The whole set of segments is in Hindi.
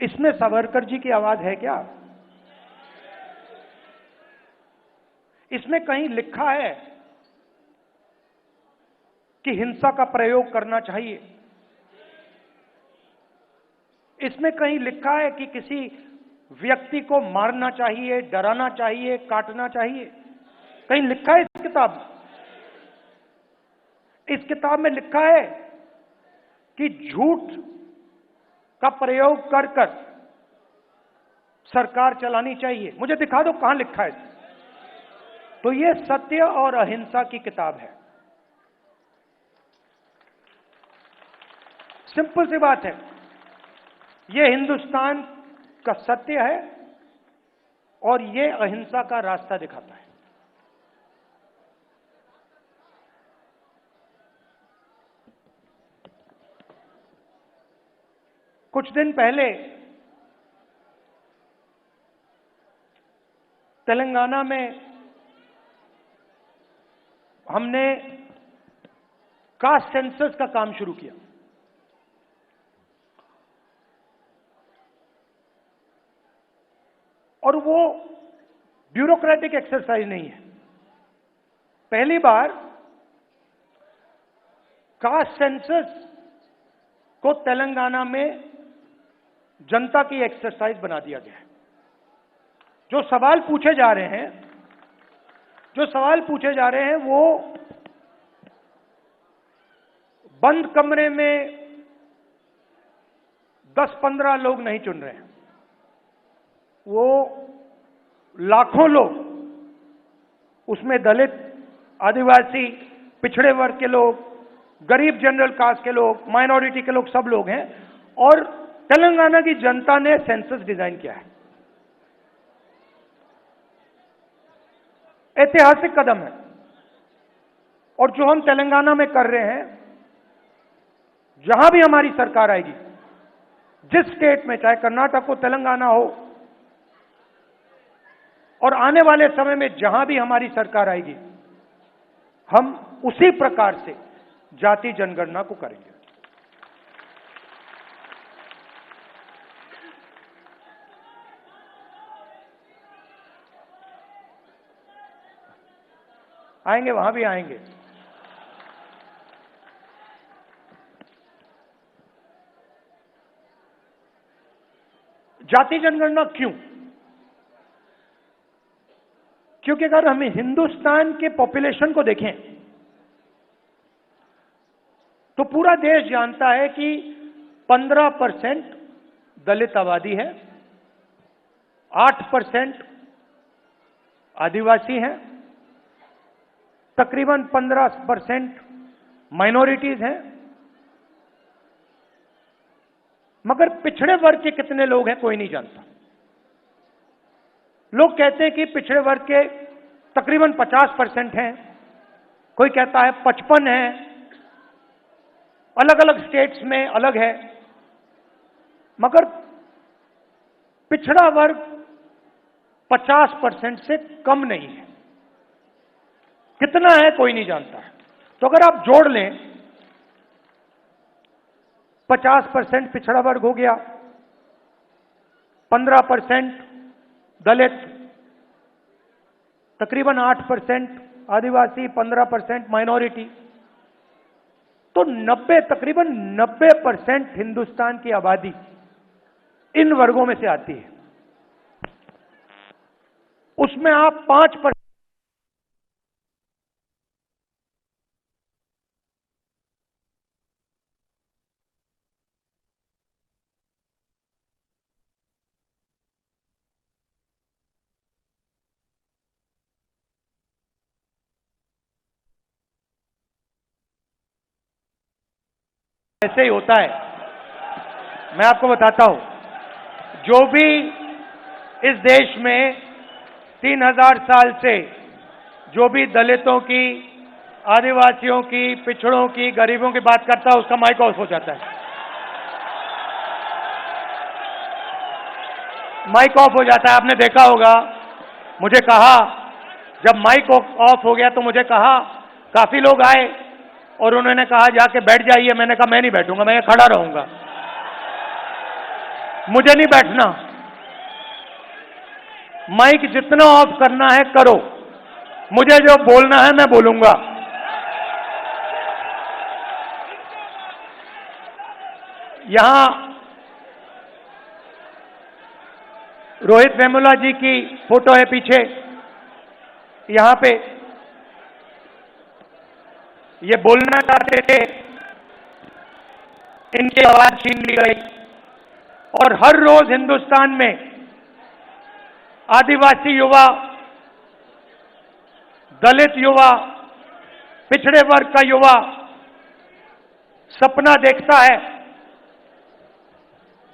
इसमें सावरकर जी की आवाज है क्या? इसमें कहीं लिखा है कि हिंसा का प्रयोग करना चाहिए? इसमें कहीं लिखा है कि किसी व्यक्ति को मारना चाहिए, डराना चाहिए, काटना चाहिए? कहीं लिखा है इस किताब में? इस किताब में लिखा है कि झूठ का प्रयोग कर कर सरकार चलानी चाहिए? मुझे दिखा दो कहां लिखा है। तो यह सत्य और अहिंसा की किताब है। सिंपल सी बात है, यह हिंदुस्तान का सत्य है और यह अहिंसा का रास्ता दिखाता है। कुछ दिन पहले तेलंगाना में हमने कास्ट सेंसस का काम शुरू किया। और वो ब्यूरोक्रेटिक एक्सरसाइज नहीं है। पहली बार कास्ट सेंसस को तेलंगाना में जनता की एक्सरसाइज बना दिया गया है। जो सवाल पूछे जा रहे हैं वो बंद कमरे में 10-15 लोग नहीं चुन रहे हैं, वो लाखों लोग, उसमें दलित, आदिवासी, पिछड़े वर्ग के लोग, गरीब जनरल कास्ट के लोग, माइनॉरिटी के लोग, सब लोग हैं। और तेलंगाना की जनता ने सेंसस डिजाइन किया है। ऐतिहासिक कदम है। और जो हम तेलंगाना में कर रहे हैं, जहां भी हमारी सरकार आएगी, जिस स्टेट में, चाहे कर्नाटक हो, तेलंगाना हो, और आने वाले समय में जहां भी हमारी सरकार आएगी, हम उसी प्रकार से जाति जनगणना को करेंगे। आएंगे, वहां भी आएंगे। जाति जनगणना क्यों? क्योंकि अगर हम हिंदुस्तान के पॉपुलेशन को देखें तो पूरा देश जानता है कि 15% दलित आबादी है, 8% आदिवासी हैं, तकरीबन 15% माइनॉरिटीज हैं। मगर पिछड़े वर्ग के कितने लोग हैं कोई नहीं जानता। लोग कहते हैं कि पिछड़े वर्ग के तकरीबन 50% हैं, कोई कहता है 55 है, अलग अलग स्टेट्स में अलग है। मगर पिछड़ा वर्ग 50% से कम नहीं है। कितना है कोई नहीं जानता है। तो अगर आप जोड़ लें, 50% पिछड़ा वर्ग हो गया, 15% दलित, तकरीबन 8% आदिवासी, 15% माइनॉरिटी, तो तकरीबन 90% हिंदुस्तान की आबादी इन वर्गों में से आती है। उसमें आप 5% ऐसे ही होता है। मैं आपको बताता हूं, जो भी इस देश में 3000 साल से जो भी दलितों की, आदिवासियों की, पिछड़ों की, गरीबों की बात करता है, उसका माइक ऑफ हो जाता है। माइक ऑफ हो जाता है। आपने देखा होगा, मुझे कहा, जब माइक ऑफ हो गया तो मुझे कहा, काफी लोग आए और उन्होंने कहा जाके बैठ जाइए। मैंने कहा मैं नहीं बैठूंगा, मैं खड़ा रहूंगा। मुझे नहीं बैठना। माइक जितना ऑफ करना है करो, मुझे जो बोलना है मैं बोलूंगा। यहां रोहित वेमुला जी की फोटो है पीछे, यहां पे ये बोलना चाहते थे, इनकी आवाज छीन ली गई। और हर रोज हिंदुस्तान में आदिवासी युवा, दलित युवा, पिछड़े वर्ग का युवा सपना देखता है,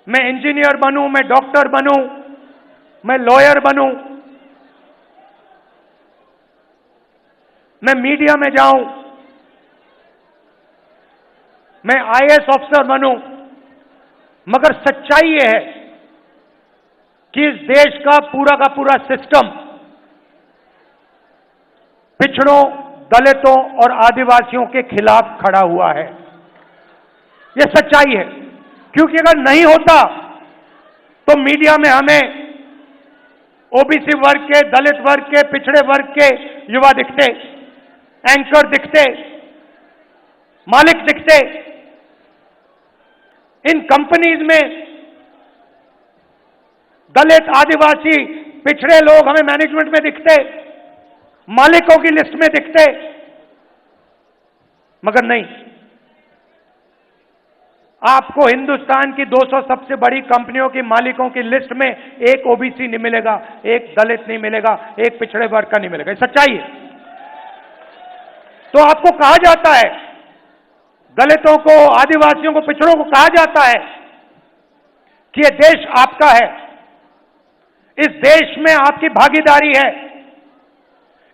मैं इंजीनियर बनूं, मैं डॉक्टर बनूं, मैं लॉयर बनूं, मैं मीडिया में जाऊं, मैं आईएएस ऑफिसर बनूं। मगर सच्चाई यह है कि इस देश का पूरा सिस्टम पिछड़ों, दलितों और आदिवासियों के खिलाफ खड़ा हुआ है। यह सच्चाई है, क्योंकि अगर नहीं होता तो मीडिया में हमें ओबीसी वर्ग के, दलित वर्ग के, पिछड़े वर्ग के युवा दिखते, एंकर दिखते, मालिक दिखते। इन कंपनीज में दलित, आदिवासी, पिछड़े लोग हमें मैनेजमेंट में दिखते, मालिकों की लिस्ट में दिखते। मगर नहीं, आपको हिंदुस्तान की 200 सबसे बड़ी कंपनियों की मालिकों की लिस्ट में एक ओबीसी नहीं मिलेगा, एक दलित नहीं मिलेगा, एक पिछड़े वर्ग का नहीं मिलेगा। सच्चाई है। तो आपको कहा जाता है, दलितों को, आदिवासियों को, पिछड़ों को कहा जाता है कि यह देश आपका है, इस देश में आपकी भागीदारी है,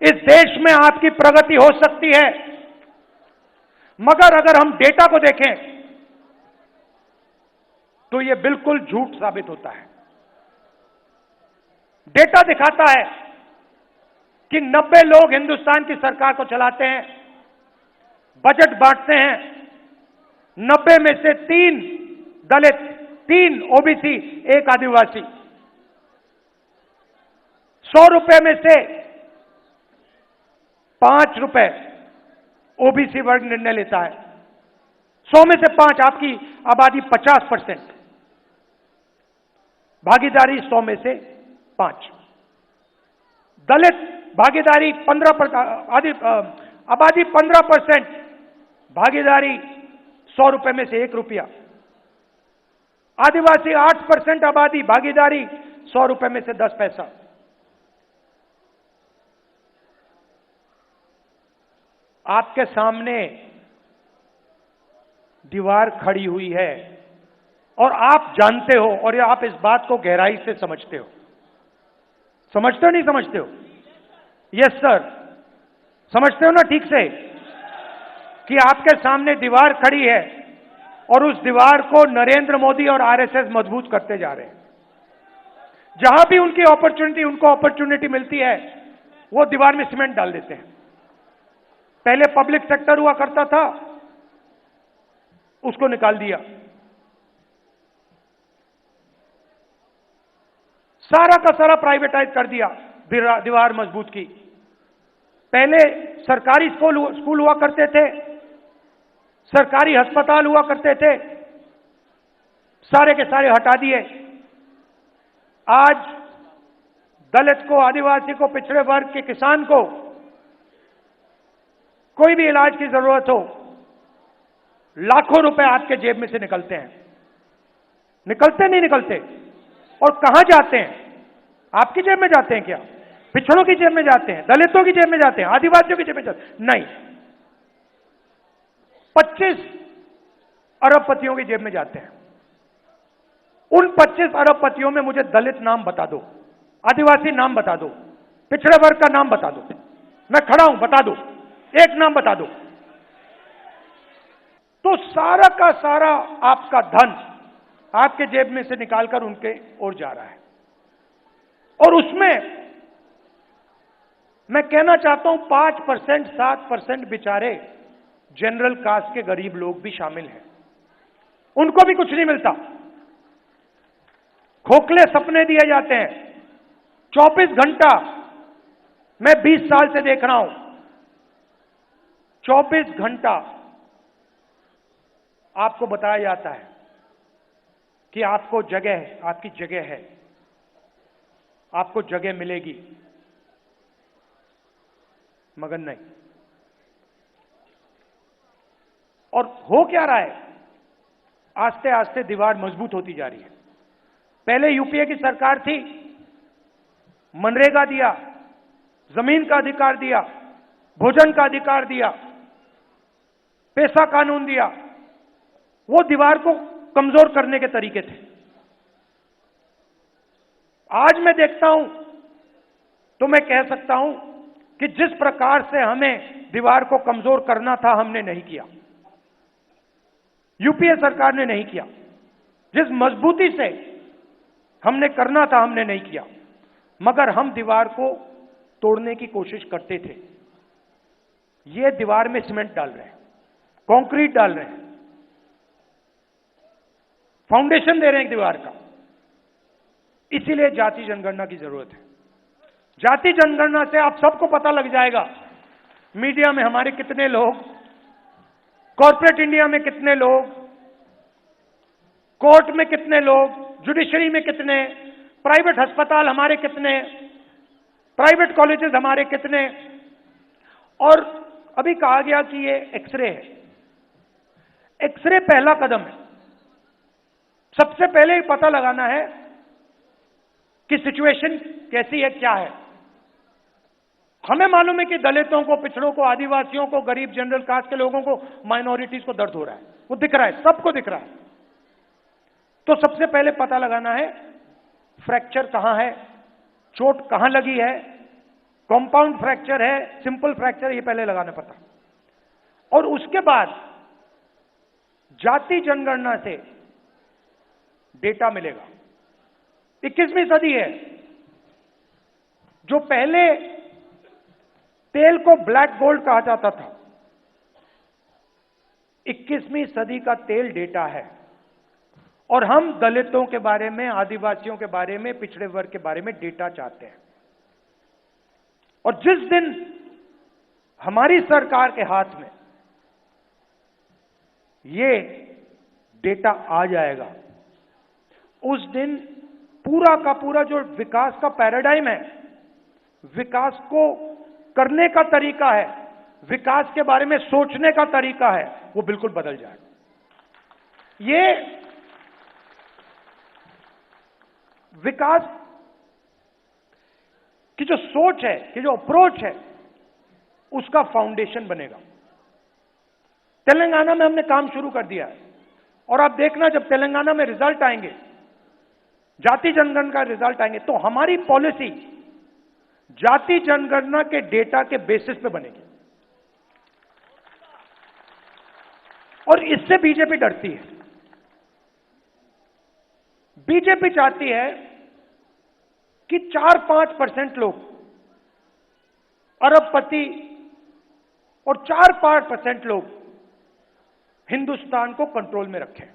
इस देश में आपकी प्रगति हो सकती है। मगर अगर हम डेटा को देखें तो यह बिल्कुल झूठ साबित होता है। डेटा दिखाता है कि 90 लोग हिंदुस्तान की सरकार को चलाते हैं, बजट बांटते हैं, 90 में से 3 दलित, 3 ओबीसी, 1 आदिवासी। 100 रुपए में से 5 रुपए ओबीसी वर्ग निर्णय लेता है। 100 में से 5, आपकी आबादी 50%, भागीदारी 100 में से 5। दलित भागीदारी 15%, आबादी 15%, भागीदारी 100 रुपए में से 1 रुपया। आदिवासी 8% आबादी, भागीदारी 100 रुपए में से 10 पैसा। आपके सामने दीवार खड़ी हुई है और आप जानते हो, और आप इस बात को गहराई से समझते हो। समझते हो नहीं समझते हो? यस सर, समझते हो ना ठीक से कि आपके सामने दीवार खड़ी है और उस दीवार को नरेंद्र मोदी और आरएसएस मजबूत करते जा रहे हैं। जहां भी उनको अपॉर्चुनिटी मिलती है, वो दीवार में सीमेंट डाल देते हैं। पहले पब्लिक सेक्टर हुआ करता था, उसको निकाल दिया, सारा का सारा प्राइवेटाइज कर दिया, दीवार मजबूत की। पहले सरकारी स्कूल हुआ करते थे, सरकारी अस्पताल हुआ करते थे, सारे के सारे हटा दिए। आज दलित को, आदिवासी को, पिछड़े वर्ग के किसान को कोई भी इलाज की जरूरत हो, लाखों रुपए आपके जेब में से निकलते हैं। निकलते नहीं निकलते? और कहां जाते हैं? आपकी जेब में जाते हैं क्या? पिछड़ों की जेब में जाते हैं? दलितों की जेब में जाते हैं? आदिवासियों की जेब में जाते हैं? नहीं, 25 अरबपतियों की जेब में जाते हैं। उन 25 अरबपतियों में मुझे दलित नाम बता दो, आदिवासी नाम बता दो, पिछड़े वर्ग का नाम बता दो। मैं खड़ा हूं, बता दो, एक नाम बता दो। तो सारा का सारा आपका धन आपके जेब में से निकालकर उनके ओर जा रहा है। और उसमें मैं कहना चाहता हूं 5%, 7% बेचारे जनरल कास्ट के गरीब लोग भी शामिल हैं, उनको भी कुछ नहीं मिलता। खोखले सपने दिए जाते हैं। 24 घंटा मैं 20 साल से देख रहा हूं, 24 घंटा आपको बताया जाता है कि आपको जगह है, आपकी जगह है, आपको जगह मिलेगी, मगर नहीं। और हो क्या रहा है? आस्ते आस्ते दीवार मजबूत होती जा रही है। पहले यूपीए की सरकार थी, मनरेगा दिया, जमीन का अधिकार दिया, भोजन का अधिकार दिया, पैसा कानून दिया, वो दीवार को कमजोर करने के तरीके थे। आज मैं देखता हूं तो मैं कह सकता हूं कि जिस प्रकार से हमें दीवार को कमजोर करना था, हमने नहीं किया, यूपीए सरकार ने नहीं किया। जिस मजबूती से हमने करना था, हमने नहीं किया, मगर हम दीवार को तोड़ने की कोशिश करते थे। ये दीवार में सीमेंट डाल रहे हैं, कंक्रीट डाल रहे हैं, फाउंडेशन दे रहे हैं दीवार का। इसीलिए जाति जनगणना की जरूरत है। जाति जनगणना से आप सबको पता लग जाएगा, मीडिया में हमारे कितने लोग, कॉर्पोरेट इंडिया में कितने लोग, कोर्ट में कितने लोग, जुडिशरी में कितने, प्राइवेट अस्पताल हमारे कितने, प्राइवेट कॉलेजेस हमारे कितने। और अभी कहा गया कि ये एक्सरे है। एक्सरे पहला कदम है। सबसे पहले ही पता लगाना है कि सिचुएशन कैसी है, क्या है। हमें मालूम है कि दलितों को, पिछड़ों को, आदिवासियों को, गरीब जनरल कास्ट के लोगों को, माइनॉरिटीज को दर्द हो रहा है, वो दिख रहा है, सबको दिख रहा है। तो सबसे पहले पता लगाना है फ्रैक्चर कहां है, चोट कहां लगी है, कंपाउंड फ्रैक्चर है, सिंपल फ्रैक्चर, ये पहले लगाना पड़ता। और उसके बाद जाति जनगणना से डेटा मिलेगा। 21वीं सदी है। जो पहले तेल को ब्लैक गोल्ड कहा जाता था, 21वीं सदी का तेल डेटा है। और हम दलितों के बारे में, आदिवासियों के बारे में, पिछड़े वर्ग के बारे में डेटा चाहते हैं। और जिस दिन हमारी सरकार के हाथ में ये डेटा आ जाएगा, उस दिन पूरा का पूरा जो विकास का पैराडाइम है, विकास को करने का तरीका है, विकास के बारे में सोचने का तरीका है, वो बिल्कुल बदल जाएगा। ये विकास की जो सोच है, कि जो अप्रोच है, उसका फाउंडेशन बनेगा। तेलंगाना में हमने काम शुरू कर दिया है। और आप देखना, जब तेलंगाना में रिजल्ट आएंगे, जाति जनगणना का रिजल्ट आएंगे, तो हमारी पॉलिसी जाति जनगणना के डेटा के बेसिस पे बनेगी। और इससे बीजेपी डरती है। बीजेपी चाहती है कि 4-5% लोग अरबपति और 4-5% लोग हिंदुस्तान को कंट्रोल में रखें।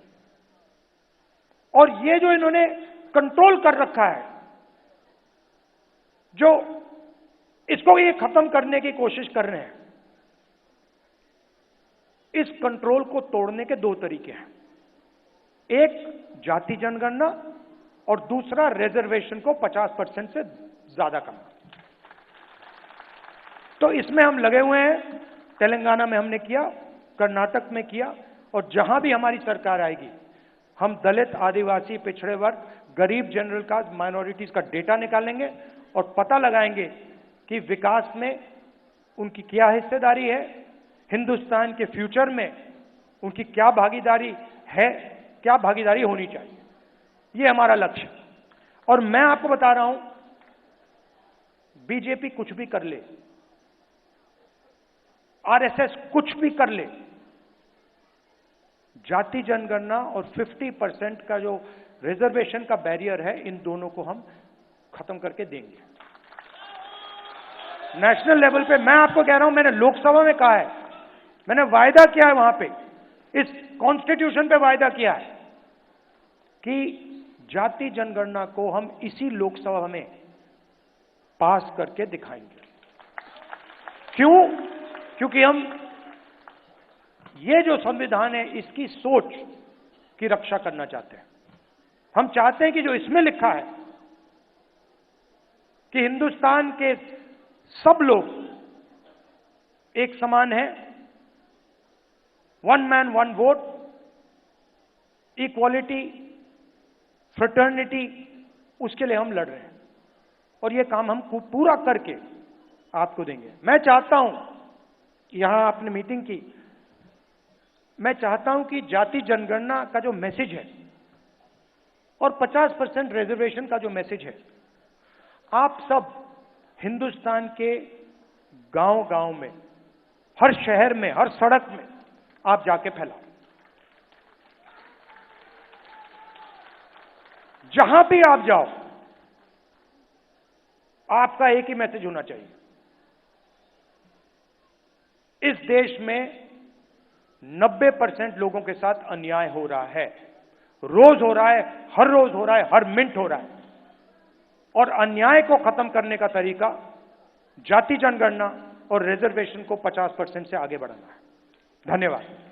और ये जो इन्होंने कंट्रोल कर रखा है, जो इसको ये खत्म करने की कोशिश कर रहे हैं, इस कंट्रोल को तोड़ने के दो तरीके हैं। एक जाति जनगणना और दूसरा रिजर्वेशन को 50% से ज्यादा करना। तो इसमें हम लगे हुए हैं। तेलंगाना में हमने किया, कर्नाटक में किया, और जहां भी हमारी सरकार आएगी, हम दलित, आदिवासी, पिछड़े वर्ग, गरीब, जनरल कास्ट, माइनॉरिटीज का डेटा निकालेंगे और पता लगाएंगे कि विकास में उनकी क्या हिस्सेदारी है, हिंदुस्तान के फ्यूचर में उनकी क्या भागीदारी है, क्या भागीदारी होनी चाहिए। ये हमारा लक्ष्य। और मैं आपको बता रहा हूं, बीजेपी कुछ भी कर ले, आरएसएस कुछ भी कर ले, जाति जनगणना और 50% का जो रिजर्वेशन का बैरियर है, इन दोनों को हम खत्म करके देंगे। नेशनल लेवल पे मैं आपको कह रहा हूं, मैंने लोकसभा में कहा है, मैंने वायदा किया है, वहां पे इस कॉन्स्टिट्यूशन पे वायदा किया है कि जाति जनगणना को हम इसी लोकसभा में पास करके दिखाएंगे। क्यों? क्योंकि हम ये जो संविधान है इसकी सोच की रक्षा करना चाहते हैं। हम चाहते हैं कि जो इसमें लिखा है कि हिंदुस्तान के सब लोग एक समान हैं, one man one vote, equality, fraternity, उसके लिए हम लड़ रहे हैं और ये काम हम पूरा करके आपको देंगे। मैं चाहता हूं, यहां आपने मीटिंग की, मैं चाहता हूं कि जाति जनगणना का जो मैसेज है और 50% रिजर्वेशन का जो मैसेज है, आप सब हिंदुस्तान के गांव-गांव में, हर शहर में, हर सड़क में आप जाके फैलाओ। जहां भी आप जाओ, आपका एक ही मैसेज होना चाहिए, इस देश में 90% लोगों के साथ अन्याय हो रहा है, रोज हो रहा है, हर रोज हो रहा है, हर मिनट हो रहा है। और अन्याय को खत्म करने का तरीका जाति जनगणना और रिजर्वेशन को 50% से आगे बढ़ाना है। धन्यवाद।